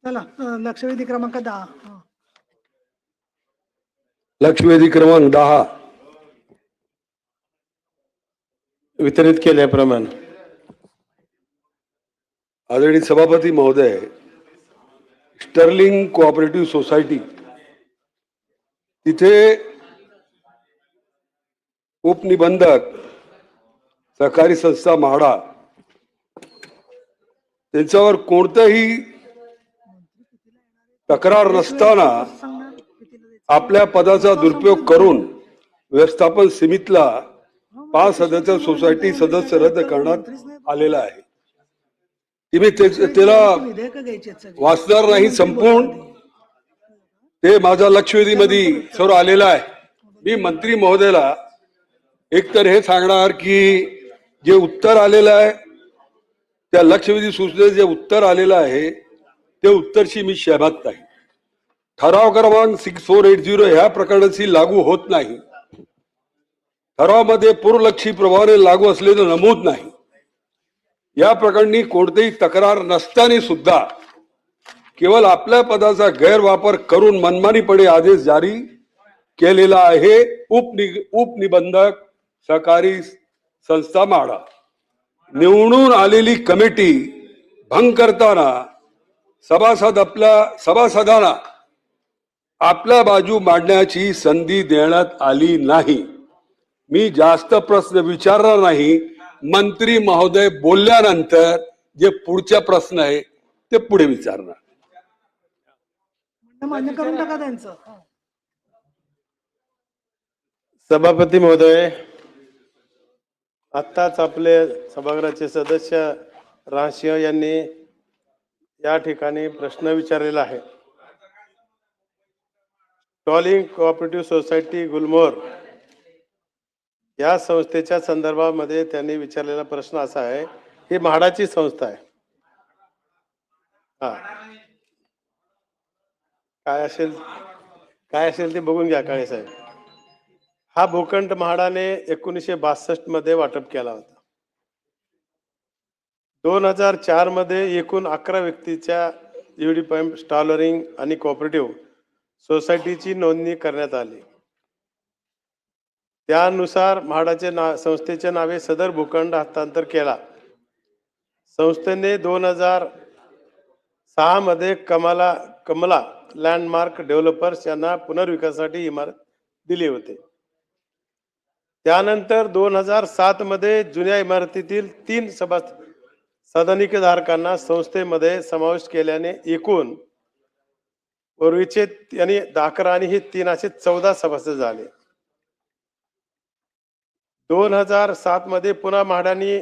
चला लक्षवेधी क्रमांक 10. लक्षवेधी क्रमांक 10 वितरित केल्याप्रमाणे आदरणीय सभापती महोदय, स्टर्लिंग कोऑपरेटिव्ह सोसायटी तिथे उपनिबंधक सहकारी संस्था म्हाडा त्यांच्यावर कोणतंही तक्रार नसताना आपल्या पदाचा दुरुपयोग करून व्यवस्थापन समितीला 5 सदस्य सोसायटी सदस्य रद्द करण्यात आलेला आहे. मी त्याला वाचणार नाही, संपूर्ण ते माझ्या लक्षवेधी मध्ये सर्व आलेलं आहे. मी मंत्री महोदयाला एकतर हे सांगणार की जे उत्तर आलेलं आहे त्या लक्षवेधी सूचनेचे जे उत्तर आलेलं आहे ते उत्तरशी मी सहमत नाही. ठराव क्रमांक 6480 ह्या प्रकरणाची लागू होत नाही. ठरावामध्ये पूर्वलक्षी प्रभावाने लागू असलेलं नमूद नाही. या प्रकरणी कोणतीही तक्रार नसताना सुद्धा केवळ आपल्या पदाचा गैरवापर करून मनमानीपणे आदेश जारी केलेला आहे. उपनिबंधक सहकारी संस्था म्हाडा निवडून आलेली कमिटी भंग करताना सभासदांना आपल्या बाजू मांडण्याची संधी देण्यात आली नाही. मी जास्त प्रश्न विचारणार नाही. मंत्री महोदय बोलल्यानंतर जे पुढचा प्रश्न आहे ते पुढे विचारणार. मान्य करून टाका त्यांचं. सभापती महोदय, आत्ताच आपले सभागृहाचे सदस्य रामसिंह यांनी या ठिकाणी प्रश्न विचारलेला आहे. स्टर्लिंग कोऑपरेटिव्ह सोसायटी गुलमोहर या संस्थेच्या संदर्भामध्ये त्यांनी विचारलेला प्रश्न असा आहे, ही म्हाडाची संस्था आहे. हा, काय असेल ते बघून घ्या काळे साहेब. हा भूखंड म्हाडाने 1962 मध्ये वाटप केला होता. 2004 मध्ये एकूण 11 व्यक्तीच्या यूडीपीएम स्टर्लिंग आणि कोऑपरेटिव्ह सोसायटीची नोंदणी करण्यात आली. त्यानुसार म्हाडाचे संस्थेच्या नावे सदर भूखंड हस्तांतर केला. संस्थेने 2006 मध्ये कमला लँडमार्क डेव्हलपर्स यांना पुनर्विकासासाठी इमारत दिली होती. त्यानंतर 2007 मध्ये जुन्या इमारतीतील 3 सदनिकधारकांना संस्थेमध्ये समावेश केल्याने एकूण पूर्वीचे 11 आणि हे 3 असे 14 सभासद झाले. 2007 मध्ये पुन्हा म्हाडाने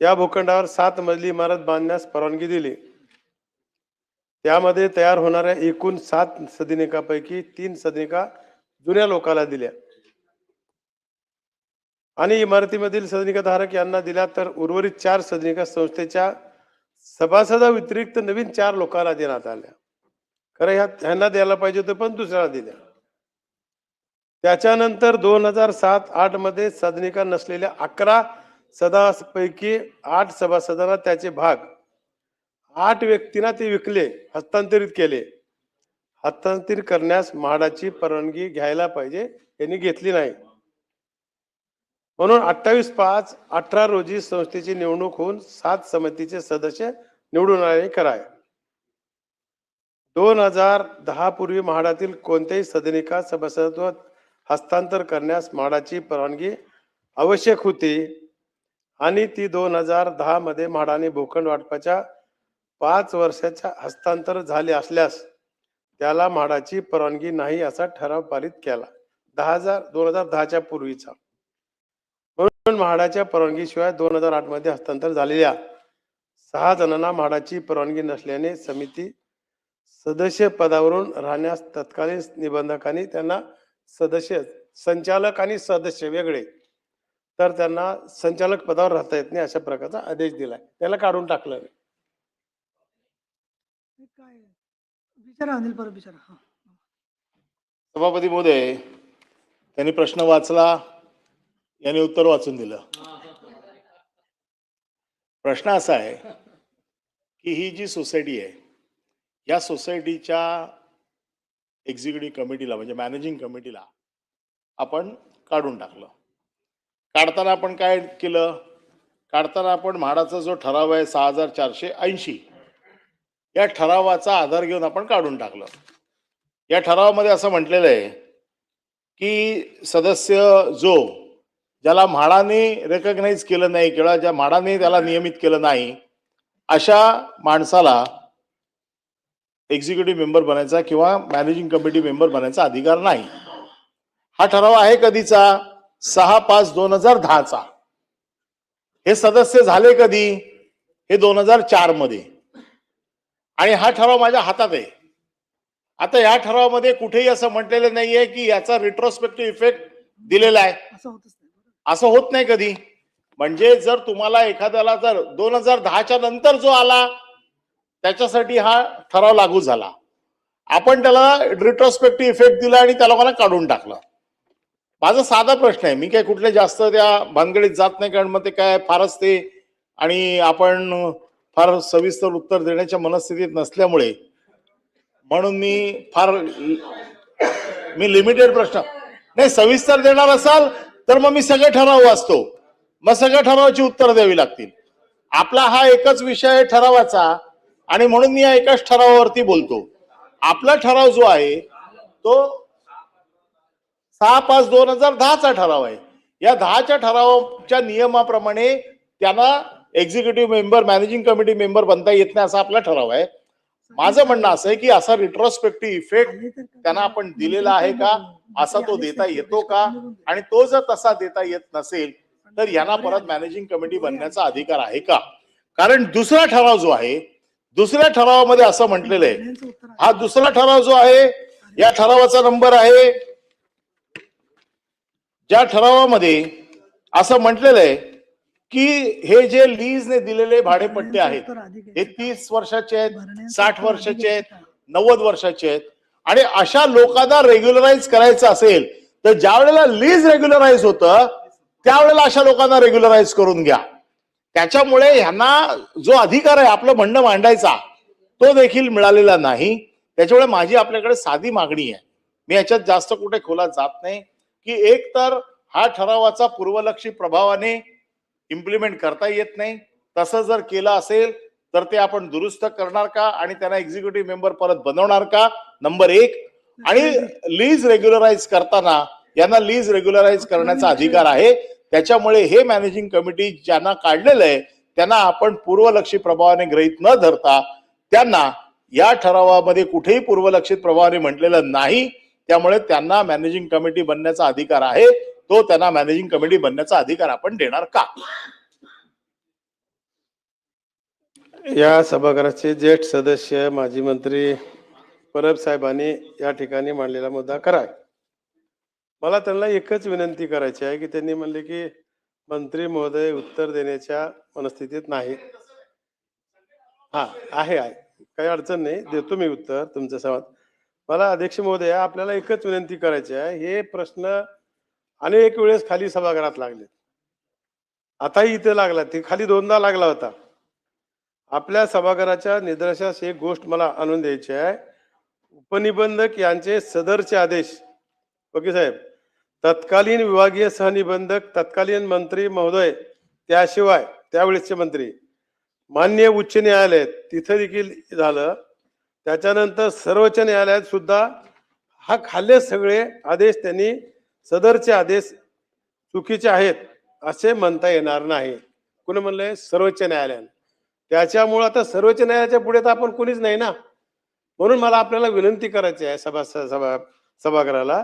या भूखंडावर 7 मजली इमारत बांधण्यास परवानगी दिली. त्यामध्ये तयार होणाऱ्या एकूण 7 सदनिकापैकी 3 सदनिका जुन्या लोकांना दिल्या आणि इमारतीमधील सदनिकाधारक यांना दिल्या, तर उर्वरित 4 सदनिका संस्थेच्या सभासदा व्यतिरिक्त नवीन 4 लोकांना देण्यात आल्या. खरं ह्यांना द्यायला पाहिजे होतं पण दुसऱ्याला दिल्या. त्याच्यानंतर 2007-08 मध्ये सदनिका नसलेल्या 11 सदस्यांपैकी 8 सभासदांना त्याचे भाग 8 व्यक्तींना ते विकले, हस्तांतरित केले. हस्तांतरित करण्यास म्हाडाची परवानगी घ्यायला पाहिजे, यांनी घेतली नाही. म्हणून 28/5/18 रोजी संस्थेची निवडणूक होऊन 7 समितीचे सदस्य निवडून आले कराय. 2010 पूर्वी म्हाडातील कोणत्याही सदनिका सभासदत्व हस्तांतर करण्यास म्हाडाची परवानगी आवश्यक होती आणि ती 2010 मध्ये म्हाडाने भूखंड वाटपाच्या 5 वर्षाच्या हस्तांतर झाले असल्यास त्याला म्हाडाची परवानगी नाही असा ठराव पारित केला 2010च्या पूर्वीचा. म्हणून म्हाडाच्या परवानगीशिवाय 2008 मध्ये हस्तांतर झालेल्या 6 जणांना म्हाडाची परवानगी नसल्याने समिती सदस्य पदावरून राहण्यास तत्कालीन निबंधकांनी त्यांना सदस्य, संचालक आणि सदस्य वेगळे, तर त्यांना संचालक पदावर राहता येत नाही अशा प्रकारचा आदेश दिलाय. त्याला काढून टाकलं. सभापती महोदय, त्यांनी प्रश्न वाचला, यांनी उत्तर वाचून दिलं. प्रश्न असा आहे की ही जी सोसायटी आहे या सोसायटीच्या एक्झिक्युटिव्ह कमिटीला म्हणजे मॅनेजिंग कमिटीला आपण काढून टाकलं. काढताना आपण काय केलं? काढताना आपण म्हाडाचा जो ठराव आहे 6480 या ठरावाचा आधार घेऊन आपण काढून टाकलं. या ठरावामध्ये असं म्हटलेलं आहे की सदस्य जो ज्याला म्हाडाने रेकग्नाइज केलं नाही किंवा ज्या म्हाडाने त्याला नियमित केलं नाही अशा माणसाला एक्झिक्युटिव्ह मेंबर बनायचा किंवा मॅनेजिंग कमिटी मेंबर बनायचा अधिकार नाही. हा ठराव आहे कधीचा? 6/5/2010 हे सदस्य झाले कधी? हे 2004 मध्ये. आणि हा ठराव माझ्या हातात आहे. आता या ठरावामध्ये कुठेही असं म्हटलेलं नाहीये की याचा रिट्रोस्पेक्टिव्ह इफेक्ट दिलेला आहे. असं होतच नाही. असं होत नाही कधी. म्हणजे जर तुम्हाला एखाद्याला जर 2010च्या नंतर जो आला त्याच्यासाठी हा ठराव लागू झाला, आपण त्याला रिट्रोस्पेक्टिव्ह इफेक्ट दिला आणि त्या लोकांना काढून टाकलं. माझा साधा प्रश्न आहे, मी काय कुठले जास्त त्या भानगडीत जात नाही, कारण मग ते काय फारच ते आणि आपण फार सविस्तर उत्तर देण्याच्या मनस्थितीत नसल्यामुळे म्हणून मी लिमिटेड प्रश्न नाही. सविस्तर देणार असाल तर मग मी सगळे ठराव वाचतो, मग सगळ्या ठरावाची उत्तर द्यावी लागतील. आपला हा एकच विषय आहे ठरावाचा आणि म्हणून मी या एकाच ठरावावरती बोलतो. आपला ठराव जो आहे तो 6/5/2010 ठराव आहे. या 10च्या ठरावाच्या नियमाप्रमाणे त्यांना executive member managing committee member बनता येत नाही असा आपला ठराव आहे. माझं म्हणणं असं आहे की असा रिट्रोस्पेक्टिव्ह इफेक्ट त्यांना आपण दिलेला आहे का, असा तो देता येतो का, आणि तो जर तसा देता येत नसेल तर यांना परत मॅनेजिंग कमिटी बनण्याचा अधिकार आहे का? कारण दुसरा ठराव जो आहे, दुसऱ्या ठरावामध्ये असं म्हटलेलं आहे, हा दुसरा ठराव जो आहे या ठरावाचा नंबर आहे, ज्या ठरावामध्ये असं म्हटलेलं आहे की हे जे लीजने दिलेले भाडेपट्टे आहेत हे 30 वर्षाचे आहेत, 60 वर्षाचे आहेत, 90 वर्षाचे आहेत. आणि अशा लोकांना रेग्युलराइज करायचं असेल तर ज्या वेळेला लीज रेग्युलराइज होतं त्यावेळेला अशा लोकांना रेग्युलराइज करून घ्या. त्याच्यामुळे ह्यांना जो अधिकार आहे आपलं म्हणणं मांडायचा तो देखील मिळालेला नाही. त्याच्यामुळे माझी आपल्याकडे साधी मागणी आहे, मी याच्यात जास्त कुठे खोलात जात नाही, की एक तर हा ठरावाचा पूर्वलक्षी प्रभावाने इम्प्लिमेंट करता येत नाही. तसं जर केलं असेल तर ते आपण दुरुस्त करणार का आणि त्यांना एक्झिक्युटिव्ह मेंबर परत बनवणार का, नंबर 1. आणि लीज रेग्युलराइज करताना यांना लीज रेग्युलराइज करण्याचा अधिकार आहे. त्याच्यामुळे हे मॅनेजिंग कमिटी ज्यांना काढलेलं आहे त्यांना आपण पूर्वलक्षी प्रभावाने गृहीत न धरता त्यांना या ठरावामध्ये कुठेही पूर्वलक्षित प्रभावाने म्हटलेलं नाही, त्यामुळे त्यांना मॅनेजिंग कमिटी बनण्याचा अधिकार आहे. तो त्यांना मॅनेजिंग कमिटी बनण्याचा अधिकार आपण देणार का? या सभागृहाचे ज्येष्ठ सदस्य माजी मंत्री परब साहेबांनी या ठिकाणी मांडलेला मुद्दा खरा आहे. मला त्यांना एकच विनंती करायची आहे की त्यांनी म्हणले की मंत्री महोदय उत्तर देण्याच्या मनस्थितीत नाहीत. आहे काही अडचण नाही, देतो मी उत्तर तुमचं सवाल. मला अध्यक्ष महोदय आपल्याला एकच विनंती करायची आहे, हे प्रश्न अनेक वेळेस खाली सभागृहात लागले, आताही इथे लागला, ते खाली 2दा लागला होता. आपल्या सभागृहाच्या निदर्शनास एक गोष्ट मला आणून द्यायची आहे. उपनिबंधक यांचे सदरचे आदेश, ओके साहेब, तत्कालीन विभागीय सहनिबंधक, तत्कालीन मंत्री महोदय, त्याशिवाय त्यावेळेसचे मंत्री, मान्य उच्च न्यायालय तिथं देखील झालं. त्याच्यानंतर सर्वोच्च न्यायालयात सुद्धा हा खाल्ले सगळे आदेश त्यांनी सदरचे आदेश चुकीचे आहेत असे म्हणता येणार नाही. कोणी म्हणलंय? सर्वोच्च न्यायालयाने. त्याच्यामुळे आता सर्वोच्च न्यायालयाच्या पुढे तर आपण कोणीच नाही ना. म्हणून मला आपल्याला विनंती करायची आहे सभागृहाला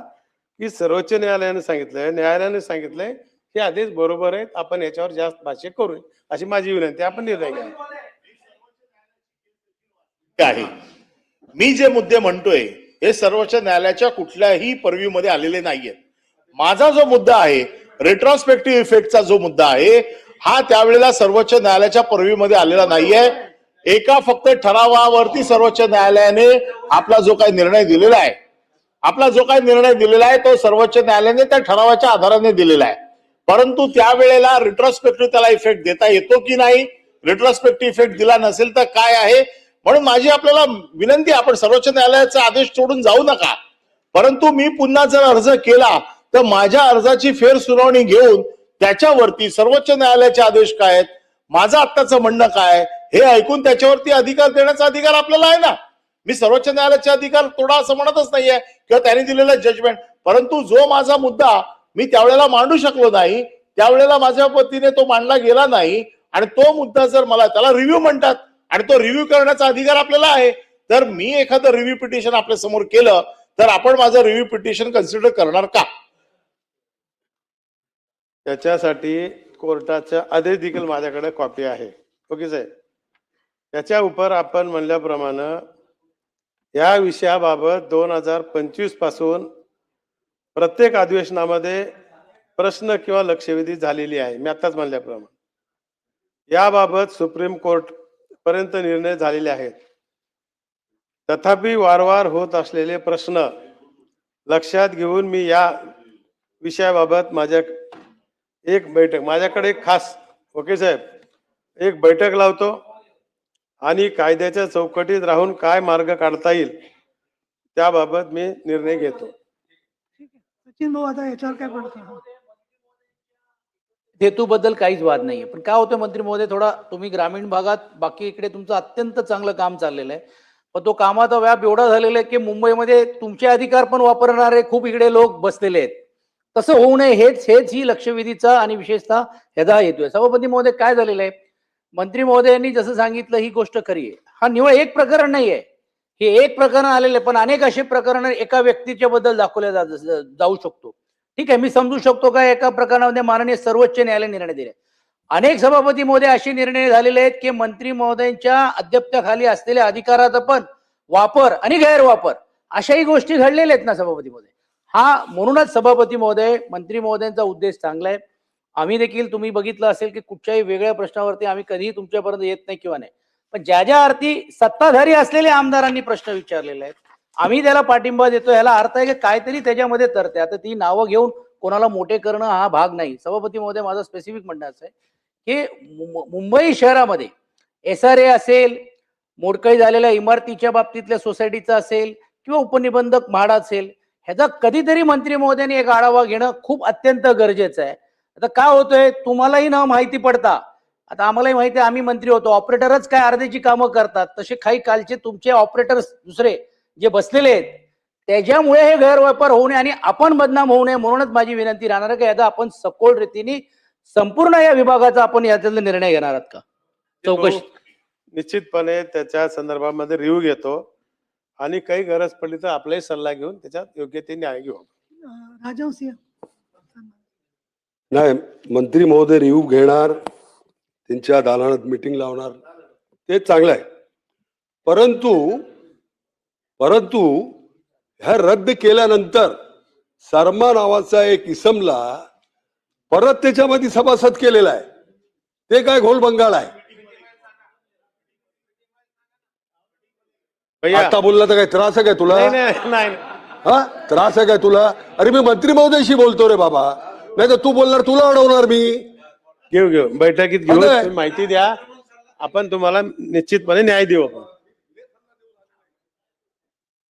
की सर्वोच्च न्यायालयाने सांगितलंय हे आदेश बरोबर आहेत, आपण याच्यावर जास्त भाष्य करू, अशी माझी विनंती. आपण निर्णय घ्या. आहे मी जे मुद्दे म्हणतोय हे सर्वोच्च न्यायालयाच्या कुठल्याही पर्व्ह्यूमध्ये आलेले नाहीयेत. माझा जो मुद्दा आहे रेट्रोस्पेक्टिव्ह इफेक्टचा जो मुद्दा आहे हा त्यावेळेला सर्वोच्च न्यायालयाच्या पर्व्ह्यूमध्ये आलेला नाहीये. एका फक्त ठरावावरती सर्वोच्च न्यायालयाने आपला जो काही निर्णय दिलेला आहे तो सर्वोच्च न्यायालयाने त्या ठरावाच्या आधाराने दिलेला आहे. परंतु त्यावेळेला रिट्रोस्पेक्टिव्ह त्याला इफेक्ट देता येतो की नाही, रिट्रोस्पेक्टिव्ह इफेक्ट दिला नसेल तर काय आहे, म्हणून माझी आपल्याला विनंती आहे, आपण सर्वोच्च न्यायालयाचा आदेश सोडून जाऊ नका. परंतु मी पुन्हा जर अर्ज केला तर माझ्या अर्जाची फेरसुनावणी घेऊन त्याच्यावरती सर्वोच्च न्यायालयाचे आदेश काय आहेत, माझं आत्ताचं म्हणणं काय हे ऐकून त्याच्यावरती अधिकार देण्याचा अधिकार आपल्याला आहे ना. मी सर्वोच्च न्यायालयाचे अधिकार तोडा असं म्हणतच नाहीये किंवा त्यांनी दिलेलं जजमेंट. परंतु जो माझा मुद्दा मी त्यावेळेला मांडू शकलो नाही, त्यावेळेला माझ्या पद्धतीने तो मांडला गेला नाही आणि तो मुद्दा जर मला, त्याला रिव्ह्यू म्हणतात आणि तो रिव्ह्यू करण्याचा अधिकार आपल्याला आहे. तर मी एखादं रिव्ह्यू पिटिशन आपल्या समोर केलं तर आपण माझं रिव्ह्यू पिटिशन कन्सिडर करणार का? त्याच्यासाठी कोर्टाचा आदेश देखील माझ्याकडे कॉपी आहे. ओके साहेब, त्याच्या उपर आपण म्हणल्याप्रमाणे या विषयाबाबत 2025 पासून प्रत्येक अधिवेशनामध्ये प्रश्न किंवा लक्षवेधी झालेली आहे. मी आताच म्हणल्याप्रमाणे याबाबत सुप्रीम कोर्ट पर्यंत निर्णय झालेले आहेत. तथापि वारंवार होत असलेले प्रश्न लक्षात घेऊन मी या विषयाबाबत माझ्याकडे एक खास, ओके साहेब, एक बैठक लावतो आणि कायद्याच्या चौकटीत राहून काय मार्ग काढता येईल त्याबाबत मी निर्णय घेतो. सचिन भाऊ आता याच्यावर काय पडतं? हेतूबद्दल काहीच वाद नाहीये, पण काय होतं मंत्री महोदय, थोडा तुम्ही ग्रामीण भागात, बाकी इकडे तुमचं अत्यंत चांगलं काम चाललेलं आहे, पण तो कामाचा व्याप एवढा झालेला आहे की मुंबईमध्ये तुमचे अधिकार पण वापरणारे खूप इकडे लोक बसलेले आहेत. तसं होऊ नये हेच ही लक्षवेधीचा आणि विशेषतः ह्याचा हेतू आहे. सभापती महोदय, काय झालेलं आहे, मंत्री महोदयांनी जसं सांगितलं ही गोष्ट खरी आहे. हा निवळ एक प्रकरण नाहीये, हे एक प्रकरण आलेलं आहे, पण अनेक असे प्रकरण एका व्यक्तीच्या बद्दल दाखवले जाऊ शकतो. ठीक आहे, मी समजू शकतो का एका प्रकरणामध्ये माननीय सर्वोच्च न्यायालय निर्णय दिले. अनेक सभापती महोदय असे निर्णय झालेले आहेत की मंत्री महोदयांच्या अध्यक्षतेखाली असलेल्या अधिकाराचा पण वापर आणि गैरवापर अशाही गोष्टी घडलेल्या आहेत ना सभापती महोदय. हा म्हणूनच सभापती महोदय, मंत्री महोदयांचा उद्देश चांगला आहे. आम्ही देखील, तुम्ही बघितलं असेल की कुठच्याही वेगळ्या प्रश्नावरती आम्ही कधीही तुमच्यापर्यंत येत नाही किंवा नाही, पण ज्या अर्थी सत्ताधारी असलेल्या आमदारांनी प्रश्न विचारलेले आहेत आम्ही त्याला पाठिंबा देतो. याला अर्थ आहे की काहीतरी त्याच्यामध्ये तरते. आता ती नावं घेऊन कोणाला मोठे करणं हा भाग नाही. सभापती महोदय, माझं स्पेसिफिक म्हणणं असं आहे की मुंबई शहरामध्ये SRA असेल, मोडकळी झालेल्या इमारतीच्या बाबतीतल्या सोसायटीचा असेल किंवा उपनिबंधक म्हाडा असेल, ह्याचा कधीतरी मंत्री महोदयांनी एक आढावा घेणं खूप अत्यंत गरजेचं आहे. आता काय होतंय, तुम्हालाही न माहिती पडता, आता आम्हालाही माहिती आहे, आम्ही मंत्री होतो, ऑपरेटरच काय अर्ध्याची कामं करतात, तसे काही कालचे तुमचे ऑपरेटर्स दुसरे जे बसलेले आहेत त्याच्यामुळे हे गैरवापर होऊ नये आणि आपण बदनाम होऊ नये. म्हणूनच माझी विनंती राहणार आहे की याचा आपण सखोल रीतीने संपूर्ण या विभागाचा आपण यातला निर्णय घेणार आहात का? चौकशी निश्चितपणे त्याच्या संदर्भामध्ये रिव्ह्यू घेतो आणि काही गरज पडली तर आपलाही सल्ला घेऊन त्याच्यात योग्य ते न्याय घेऊ. राजहंस नाही, मंत्री महोदय रिव्ह्यू घेणार, त्यांच्या दालनात मीटिंग लावणार, ते चांगलं आहे. परंतु ह्या रद्द केल्यानंतर शर्मा नावाचा एक इसमला परत त्याच्यामध्ये सभासद केलेला आहे. ते काय घोल बंगाल आहे? आता बोलला तर काय त्रास आहे काय तुला? नाही, हा, त्रास आहे काय तुला? अरे मी मंत्री महोदयाशी बोलतो रे बाबा, नाही तर तू बोलणार, तुला अडवणार मी. घेऊ बैठकीत घेऊ, माहिती द्या, आपण तुम्हाला निश्चितपणे न्याय देऊ.